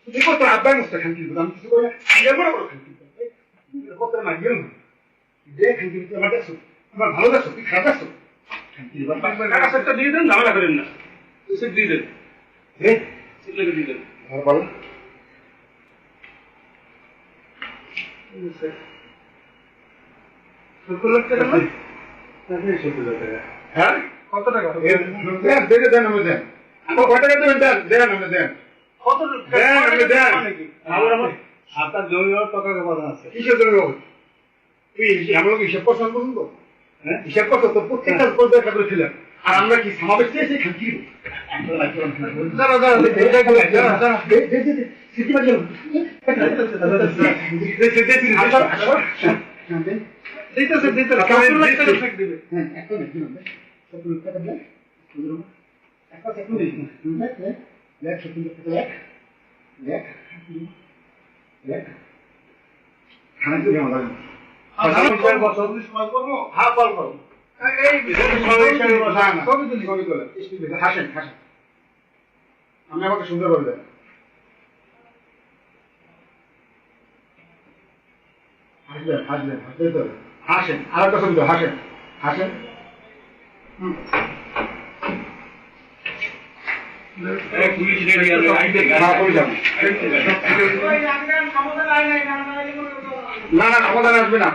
তুই কত আব্বাই মস্ত খানকি আমি কিছু করি না আগে বড় বড় খানকি কত না গেল যে খানকি আমার দেখছো আমার ভালো দেখছো তুই খারাপ দেখছো খানকি টাকা সেটটা দিয়ে দেন, ঝামেলা করেন না। সেট দিয়ে দেন, সেট লেগে দিয়ে দেন। আর বলো হ্যাঁ, কত টাকা? দেন দেন আমি দেন আমার কত টাকা দেবেন দেন আমি দেন কত দেন আমি দেন আপনার জমি টাকা কথা আছে। কিসের জন্য বাবু তুই আমরা হিসাব পছন্দ করুন তো হ্যাঁ হিসাব করছো তো প্রত্যেকটা উপর দেখা করেছিলাম আর আমরা কি সমাবেশ চেয়েছি খানকি দাঁড়া দাঁড়া দাঁড়া সিটি বাড়ি দিতেছে দিতেছে 70 লাখ টাকা চেক দিবে। আমি আমাকে সুন্দর করে দেন হাসবেন হাসবেন হাসতে তো হাসেন আর একটা ছবি তো হাসেন হাসেন পুলিশ রেডি আছে, না না ক্ষমতা আসবে না